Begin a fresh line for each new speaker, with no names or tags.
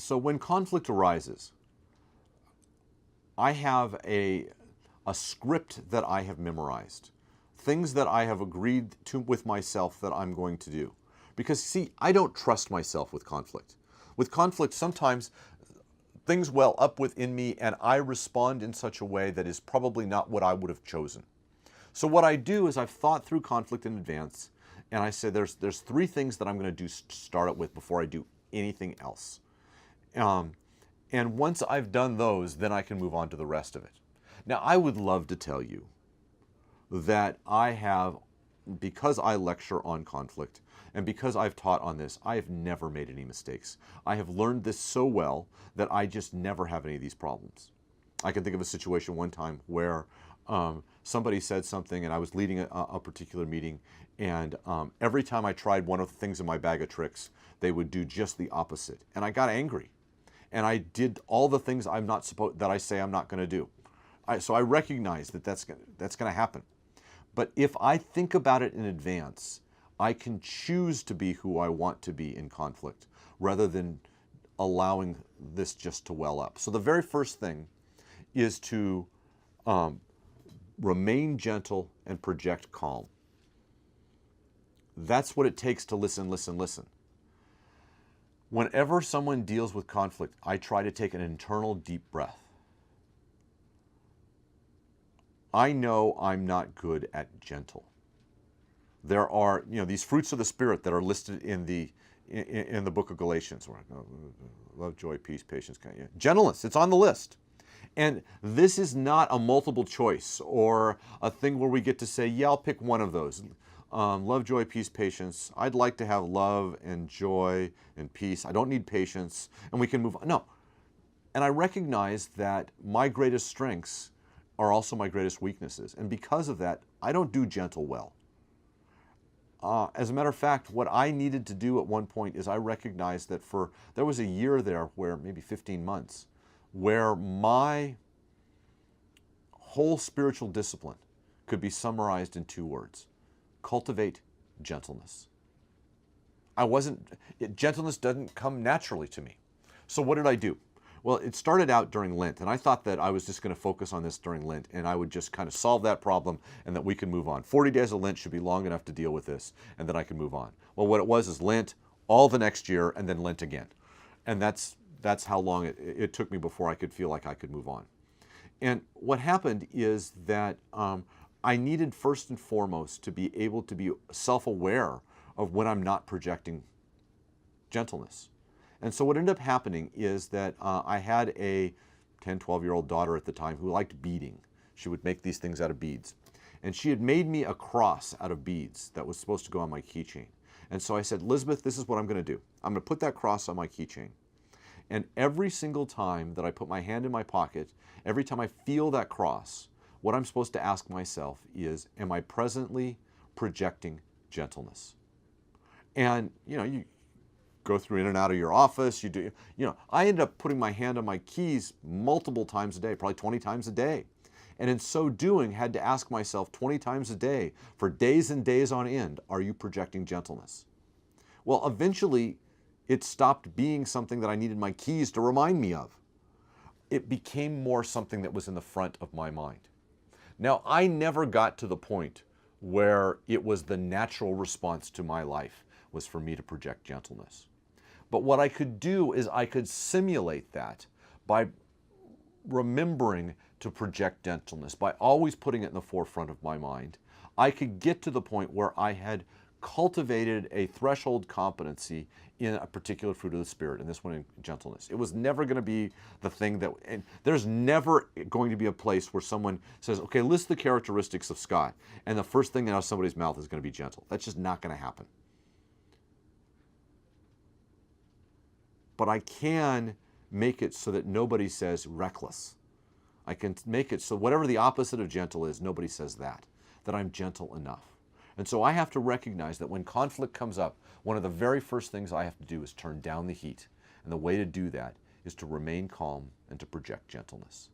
So when conflict arises, I have a script that I have memorized, things that I have agreed to with myself that I'm going to do. Because see, I don't trust myself with conflict. With conflict, sometimes things well up within me and I respond in such a way that is probably not what I would have chosen. So what I do is I've thought through conflict in advance, and I say there's three things that I'm going to do start it with before I do anything else. And once I've done those, then I can move on to the rest of it. Now, I would love to tell you that I have, because I lecture on conflict and because I've taught on this, I have never made any mistakes. I have learned this so well that I just never have any of these problems. I can think of a situation one time where somebody said something and I was leading a particular meeting, and every time I tried one of the things in my bag of tricks, they would do just the opposite. And I got angry. And I did all the things that I say I'm not going to do. So I recognize that that's going to happen. But if I think about it in advance, I can choose to be who I want to be in conflict rather than allowing this just to well up. So the very first thing is to remain gentle and project calm. That's what it takes to listen, listen, listen. Whenever someone deals with conflict, I try to take an internal deep breath. I know I'm not good at gentle. There are, these fruits of the Spirit that are listed in the book of Galatians. Love, joy, peace, patience, gentleness. It's on the list. And this is not a multiple choice or a thing where we get to say, yeah, I'll pick one of those. Love, joy, peace, patience. I'd like to have love and joy and peace. I don't need patience, and we can move on. No. And I recognize that my greatest strengths are also my greatest weaknesses. And because of that, I don't do gentle well. As a matter of fact, what I needed to do at one point is I recognized that there was a year there where, maybe 15 months, where my whole spiritual discipline could be summarized in 2 words. Cultivate gentleness. Gentleness doesn't come naturally to me. So what did I do? Well, it started out during Lent, and I thought that I was just going to focus on this during Lent, and I would just kind of solve that problem and that we can move on. 40 days of Lent should be long enough to deal with this, and then I can move on. Well, what it was is Lent all the next year, and then Lent again. And that's how long it took me before I could feel like I could move on. And what happened is that I needed first and foremost to be able to be self-aware of when I'm not projecting gentleness. And so what ended up happening is that I had a 10, 12-year-old daughter at the time who liked beading. She would make these things out of beads. And she had made me a cross out of beads that was supposed to go on my keychain. And so I said, Elizabeth, this is what I'm going to do. I'm going to put that cross on my keychain. And every single time that I put my hand in my pocket, every time I feel that cross, what I'm supposed to ask myself is, am I presently projecting gentleness? And, you go through in and out of your office, I ended up putting my hand on my keys multiple times a day, probably 20 times a day. And in so doing, had to ask myself 20 times a day for days and days on end, are you projecting gentleness? Well, eventually, it stopped being something that I needed my keys to remind me of. It became more something that was in the front of my mind. Now, I never got to the point where it was the natural response to my life was for me to project gentleness. But what I could do is I could simulate that by remembering to project gentleness, by always putting it in the forefront of my mind. I could get to the point where I had cultivated a threshold competency in a particular fruit of the Spirit, and this one in gentleness. It was never going to be the thing that, and there's never going to be a place where someone says, okay, list the characteristics of Scott, and the first thing out of somebody's mouth is going to be gentle. That's just not going to happen. But I can make it so that nobody says reckless. I can make it so whatever the opposite of gentle is, nobody says that I'm gentle enough. And so I have to recognize that when conflict comes up, one of the very first things I have to do is turn down the heat. And the way to do that is to remain calm and to project gentleness.